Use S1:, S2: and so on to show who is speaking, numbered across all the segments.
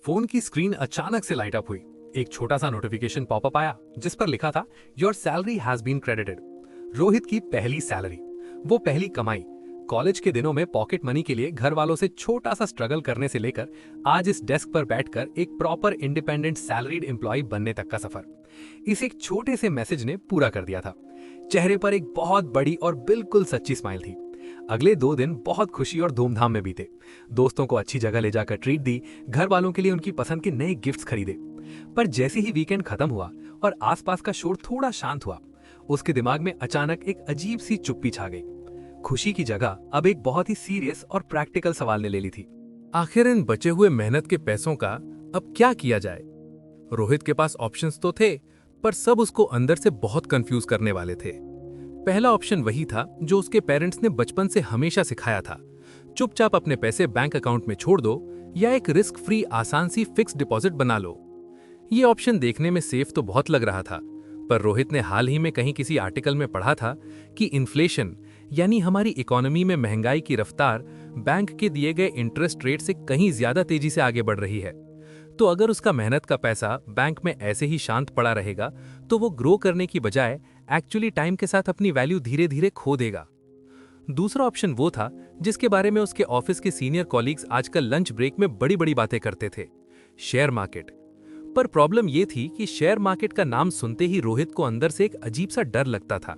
S1: Phone की screen अचानक से लाइट अप हुई। एक छोटा सा नोटिफिकेशन पॉपअप आया जिस पर लिखा था your salary has been credited. Rohit की पहली सैलरी, वो पहली कमाई। कॉलेज के दिनों में पॉकेट मनी के लिए घर वालों से छोटा सा स्ट्रगल करने से लेकर आज इस डेस्क पर बैठकर एक प्रॉपर इंडिपेंडेंट सैलरीड एम्प्लॉय बनने तक का सफर इस एक छोटे से मैसेज ने पूरा कर दिया था। चेहरे पर एक बहुत बड़ी और बिल्कुल सच्ची स्माइल थी। अगले 2 दिन बहुत खुशी और धूमधाम में बीते। दोस्तों को अच्छी जगह ले जाकर ट्रीट दी, घर वालों के लिए उनकी पसंद के नए गिफ्ट्स खरीदे। पर जैसे ही वीकेंड खत्म हुआ और आसपास का शोर थोड़ा शांत हुआ, उसके दिमाग में अचानक एक अजीब सी चुप्पी छा गई। खुशी की जगह अब एक बहुत ही सीरियस और प्रैक्टिकल सवाल ने ले ली थी।
S2: आखिर इन बचे हुए मेहनत के पैसों का अब क्या किया जाए? रोहित के पास ऑप्शंस तो थे, पर सब उसको अंदर से बहुत कंफ्यूज करने वाले थे। पहला ऑप्शन वही था जो उसके पेरेंट्स ने बचपन से हमेशा सिखाया था, चुपचाप अपने पैसे बैंक अकाउंट में छोड़ दो या एक रिस्क फ्री आसान सी फिक्स डिपॉजिट बना लो। ये ऑप्शन देखने में सेफ तो बहुत लग रहा था, पर रोहित ने हाल ही में कहीं किसी आर्टिकल में पढ़ा था कि इन्फ्लेशन यानी हमारी इकोनॉमी में महंगाई की रफ्तार बैंक के दिए गए इंटरेस्ट रेट से कहीं ज्यादा तेजी से आगे बढ़ रही है। तो अगर उसका मेहनत का पैसा बैंक में ऐसे ही शांत पड़ा रहेगा तो वो ग्रो करने की बजाय एक्चुअली टाइम के साथ अपनी वैल्यू धीरे धीरे खो देगा। दूसरा ऑप्शन वो था जिसके बारे में उसके ऑफिस के सीनियर कॉलीग्स आजकल लंच ब्रेक में बड़ी बड़ी बातें करते थे, शेयर मार्केट। पर प्रॉब्लम ये थी कि शेयर मार्केट का नाम सुनते ही रोहित को अंदर से एक अजीब सा डर लगता था।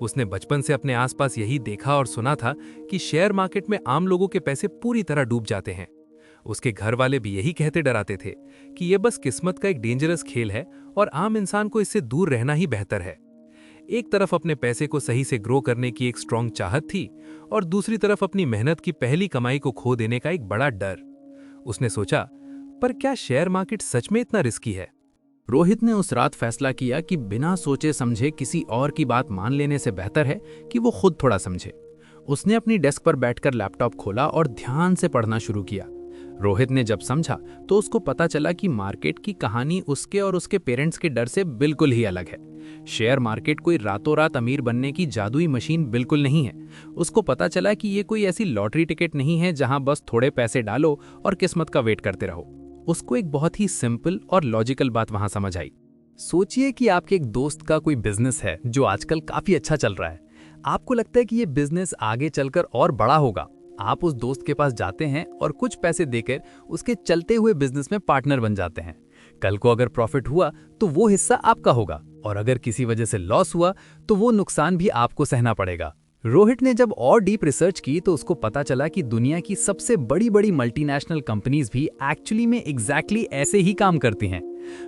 S2: उसने बचपन से अपने आसपास यही देखा और सुना था कि शेयर मार्केट में आम लोगों के पैसे पूरी तरह डूब जाते हैं। उसके घर वाले भी यही कहते डराते थे कि यह बस किस्मत का एक डेंजरस खेल है और आम इंसान को इससे दूर रहना ही बेहतर है। एक तरफ अपने पैसे को सही से ग्रो करने की एक स्ट्रॉन्ग चाहत थी और दूसरी तरफ अपनी मेहनत की पहली कमाई को खो देने का एक बड़ा डर। उसने सोचा, पर क्या शेयर मार्केट सच में इतना रिस्की है?
S3: रोहित ने उस रात फैसला किया कि बिना सोचे समझे किसी और की बात मान लेने से बेहतर है कि वो खुद थोड़ा समझे। उसने अपनी डेस्क पर बैठकर लैपटॉप खोला और ध्यान से पढ़ना शुरू किया। रोहित ने जब समझा तो उसको पता चला कि मार्केट की कहानी उसके और उसके पेरेंट्स के डर से बिल्कुल ही अलग है। शेयर मार्केट कोई रातों रात अमीर बनने की जादुई मशीन बिल्कुल नहीं है। उसको पता चला कि ये कोई ऐसी लॉटरी टिकट नहीं है जहां बस थोड़े पैसे डालो और किस्मत का वेट करते रहो। उसको एक बहुत ही सिंपल और लॉजिकल बात वहां समझ आई।
S4: सोचिए कि आपके एक दोस्त का कोई बिजनेस है जो आजकल काफी अच्छा चल रहा है। आपको लगता है कि ये बिजनेस आगे चलकर और बड़ा होगा। आप उस दोस्त के पास जाते हैं और कुछ पैसे देकर उसके चलते हुए बिजनेस में पार्टनर बन जाते हैं। कल को अगर प्रॉफिट हुआ तो वो हिस्सा आपका होगा और अगर किसी वजह से लॉस हुआ तो वो नुकसान भी आपको सहना पड़ेगा। रोहित ने जब और डीप रिसर्च की तो उसको पता चला कि दुनिया की सबसे बड़ी बड़ी मल्टीनेशनल कंपनीज भी एक्चुअली में एग्जैक्टली ऐसे ही काम करती हैं।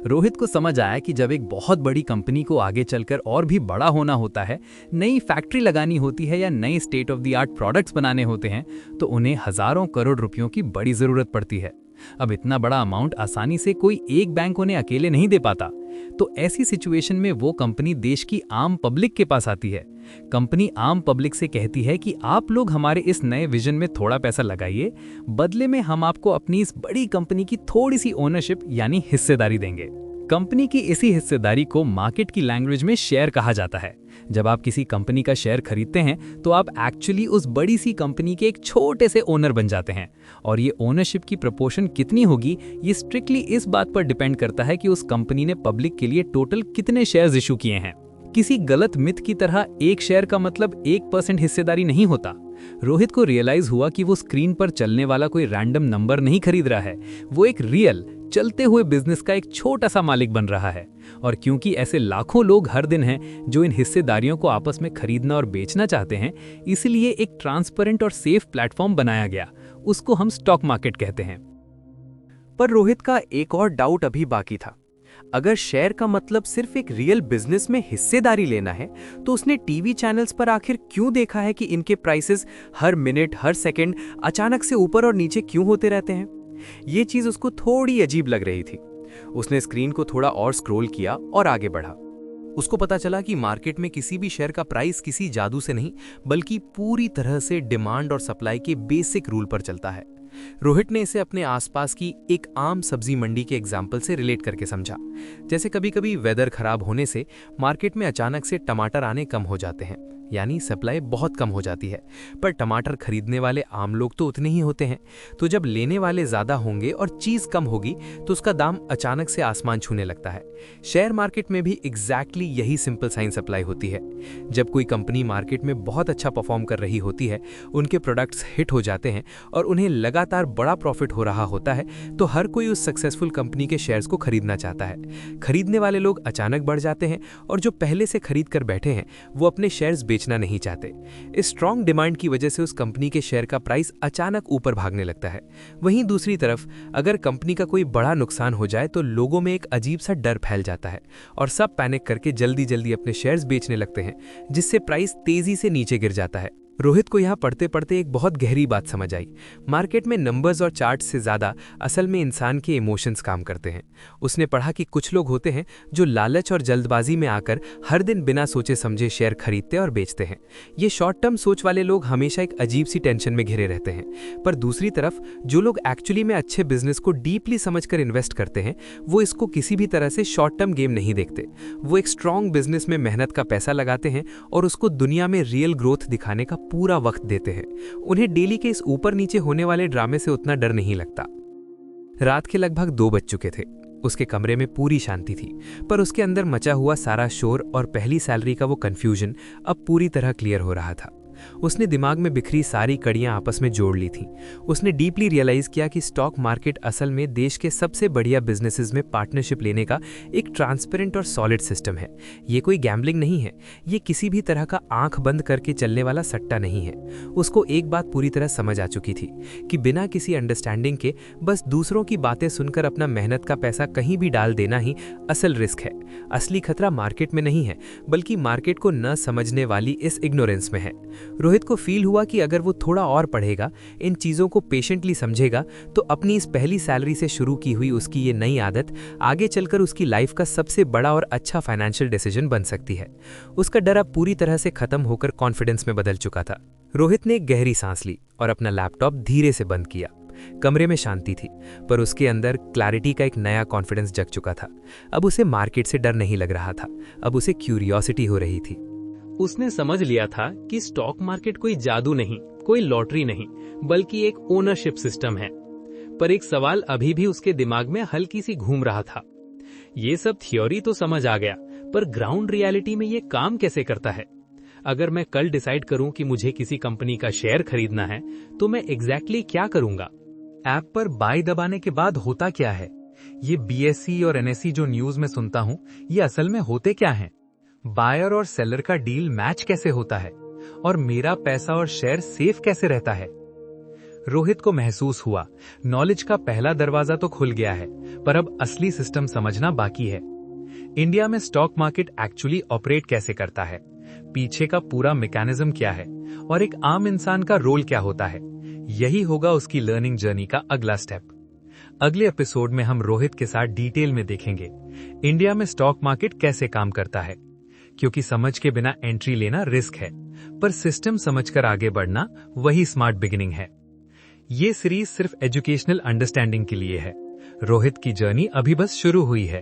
S4: रोहित को समझ आया कि जब एक बहुत बड़ी कंपनी को आगे चलकर और भी बड़ा होना होता है, नई फैक्ट्री लगानी होती है या नए state of the art products बनाने होते हैं, तो उन्हें हजारों करोड़ रुपयों की बड़ी जरूरत पड़ती है। अब इतना बड़ा अमाउंट आसानी से कोई एक बैंक उन्हें अकेले नहीं दे पाता। तो ऐसी सिचुएशन में वो कंपनी देश की आम पब्लिक के पास आती है। कंपनी आम पब्लिक से कहती है कि आप लोग हमारे इस नए विजन में थोड़ा पैसा लगाइए, बदले में हम आपको अपनी इस बड़ी कंपनी की थोड़ी सी ओनरशिप यानी हिस्सेदारी देंगे। कंपनी की इसी हिस्सेदारी को मार्केट की लैंग्वेज में शेयर कहा जाता है। जब आप किसी कंपनी का शेयर खरीदते हैं तो आप एक्चुअली उस बड़ी सी कंपनी के एक छोटे से ओनर बन जाते हैं और ये ओनरशिप की प्रोपोर्शन कितनी होगी ये स्ट्रिक्टली इस बात पर डिपेंड करता है कि उस कंपनी ने पब्लिक के लिए टोटल कितने शेयर्स इशू किए हैं। किसी गलत मिथ की तरह एक शेयर का मतलब 1% हिस्सेदारी नहीं होता। रोहित को रियलाइज हुआ कि वो स्क्रीन पर चलने वाला कोई रैंडम नंबर नहीं खरीद रहा है, वो एक रियल चलते हुए बिजनेस का एक छोटा सा मालिक बन रहा है। और क्योंकि ऐसे लाखों लोग हर दिन हैं जो इन हिस्सेदारियों को आपस में खरीदना और बेचना चाहते हैं, इसलिए एक ट्रांसपेरेंट और सेफ प्लेटफॉर्म बनाया गया। उसको हम स्टॉक मार्केट कहते हैं।
S5: पर रोहित का एक और डाउट अभी बाकी था। अगर शेयर का मतलब सिर्फ एक रियल बिजनेस में हिस्सेदारी लेना है, तो उसने टीवी चैनल्स पर आखिर क्यों देखा है कि इनके प्राइसेस हर मिनट हर सेकंड अचानक से ऊपर और नीचे क्यों होते रहते हैं? ये चीज उसको थोड़ी अजीब लग रही थी। उसने स्क्रीन को थोड़ा और स्क्रॉल किया और आगे बढ़ा। उसको पता चला कि मार्केट में किसी भी शेयर का प्राइस किसी जादू से नहीं, बल्कि पूरी तरह से डिमांड और सप्लाई के बेसिक रूल पर चलता है। रोहित ने इसे अपने आसपास की एक आम सब्जी मंडी के एग्जाम्पल से रिलेट करके समझा। जैसे कभी कभी वेदर खराब होने से मार्केट में अचानक से टमाटर आने कम हो जाते हैं यानी सप्लाई बहुत कम हो जाती है, पर टमाटर खरीदने वाले आम लोग तो उतने ही होते हैं। तो जब लेने वाले ज़्यादा होंगे और चीज़ कम होगी तो उसका दाम अचानक से आसमान छूने लगता है। शेयर मार्केट में भी एग्जैक्टली यही सिंपल साइन अप्लाई होती है। जब कोई कंपनी मार्केट में बहुत अच्छा परफॉर्म कर रही होती है, उनके प्रोडक्ट्स हिट हो जाते हैं और उन्हें लगातार बड़ा प्रॉफिट हो रहा होता है, तो हर कोई उस सक्सेसफुल कंपनी के शेयर्स को खरीदना चाहता है। खरीदने वाले लोग अचानक बढ़ जाते हैं और जो पहले से खरीद कर बैठे हैं वो अपने शेयर्स बेचना नहीं चाहते। इस स्ट्रॉन्ग डिमांड की वजह से उस कंपनी के शेयर का प्राइस अचानक ऊपर भागने लगता है। वहीं दूसरी तरफ अगर कंपनी का कोई बड़ा नुकसान हो जाए तो लोगों में एक अजीब सा डर फैल जाता है और सब पैनिक करके जल्दी जल्दी अपने शेयर्स बेचने लगते हैं, जिससे प्राइस तेजी से नीचे गिर जाता है। रोहित को यहाँ पढ़ते पढ़ते एक बहुत गहरी बात समझ आई। मार्केट में नंबर्स और चार्ट्स से ज़्यादा असल में इंसान के इमोशंस काम करते हैं। उसने पढ़ा कि कुछ लोग होते हैं जो लालच और जल्दबाजी में आकर हर दिन बिना सोचे समझे शेयर खरीदते और बेचते हैं। ये शॉर्ट टर्म सोच वाले लोग हमेशा एक अजीब सी टेंशन में घिरे रहते हैं। पर दूसरी तरफ जो लोग एक्चुअली में अच्छे बिजनेस को डीपली समझकर इन्वेस्ट करते हैं, वो इसको किसी भी तरह से शॉर्ट टर्म गेम नहीं देखते। वो एक स्ट्रॉन्ग बिजनेस में मेहनत का पैसा लगाते हैं और उसको दुनिया में रियल ग्रोथ दिखाने का पूरा वक्त देते हैं। उन्हें डेली के इस ऊपर नीचे होने वाले ड्रामे से उतना डर नहीं लगता। रात के लगभग 2 बज चुके थे। उसके कमरे में पूरी शांति थी, पर उसके अंदर मचा हुआ सारा शोर और पहली सैलरी का वो कंफ्यूजन अब पूरी तरह क्लियर हो रहा था। उसने दिमाग में बिखरी सारी कड़ियां आपस में जोड़ ली थीं। उसने डीपली रियलाइज किया कि स्टॉक मार्केट असल में देश के सबसे बढ़िया बिजनेसेस में पार्टनरशिप लेने का एक ट्रांसपेरेंट और सॉलिड सिस्टम है। ये कोई गैम्बलिंग नहीं है, ये किसी भी तरह का आंख बंद करके चलने वाला सट्टा नहीं है। उसको एक बात पूरी तरह समझ आ चुकी थी कि बिना किसी अंडरस्टैंडिंग के बस दूसरों की बातें सुनकर अपना मेहनत का पैसा कहीं भी डाल देना ही असल रिस्क है। असली खतरा मार्केट में नहीं है, बल्कि मार्केट को न समझने वाली इस इग्नोरेंस में है। रोहित को फील हुआ कि अगर वो थोड़ा और पढ़ेगा, इन चीज़ों को पेशेंटली समझेगा, तो अपनी इस पहली सैलरी से शुरू की हुई उसकी ये नई आदत आगे चलकर उसकी लाइफ का सबसे बड़ा और अच्छा फाइनेंशियल डिसीजन बन सकती है। उसका डर अब पूरी तरह से खत्म होकर कॉन्फिडेंस में बदल चुका था। रोहित ने एक गहरी सांस ली और अपना लैपटॉप धीरे से बंद किया। कमरे में शांति थी, पर उसके अंदर क्लैरिटी का एक नया कॉन्फिडेंस जग चुका था। अब उसे मार्केट से डर नहीं लग रहा था, अब उसे क्यूरियोसिटी हो रही थी।
S2: उसने समझ लिया था कि स्टॉक मार्केट कोई जादू नहीं, कोई लॉटरी नहीं, बल्कि एक ओनरशिप सिस्टम है। पर एक सवाल अभी भी उसके दिमाग में हल्की सी घूम रहा था। ये सब थ्योरी तो समझ आ गया, पर ग्राउंड रियलिटी में ये काम कैसे करता है? अगर मैं कल डिसाइड करूं कि मुझे किसी कंपनी का शेयर खरीदना है, तो मैं एग्जैक्टली क्या करूंगा? ऐप पर बाय दबाने के बाद होता क्या है? ये BSE और NSE जो न्यूज में सुनता हूं, ये असल में होते क्या हैं? बायर और सेलर का डील मैच कैसे होता है? और मेरा पैसा और शेयर सेफ कैसे रहता है? रोहित को महसूस हुआ नॉलेज का पहला दरवाजा तो खुल गया है, पर अब असली सिस्टम समझना बाकी है। इंडिया में स्टॉक मार्केट एक्चुअली ऑपरेट कैसे करता है, पीछे का पूरा मैकेनिज्म क्या है, और एक आम इंसान का रोल क्या होता है, यही होगा उसकी लर्निंग जर्नी का अगला स्टेप। अगले एपिसोड में हम रोहित के साथ डिटेल में देखेंगे इंडिया में स्टॉक मार्केट कैसे काम करता है, क्योंकि समझ के बिना एंट्री लेना रिस्क है, पर सिस्टम समझकर आगे बढ़ना वही स्मार्ट बिगिनिंग है। ये सीरीज सिर्फ एजुकेशनल अंडरस्टैंडिंग के लिए है। रोहित की जर्नी अभी बस शुरू हुई है।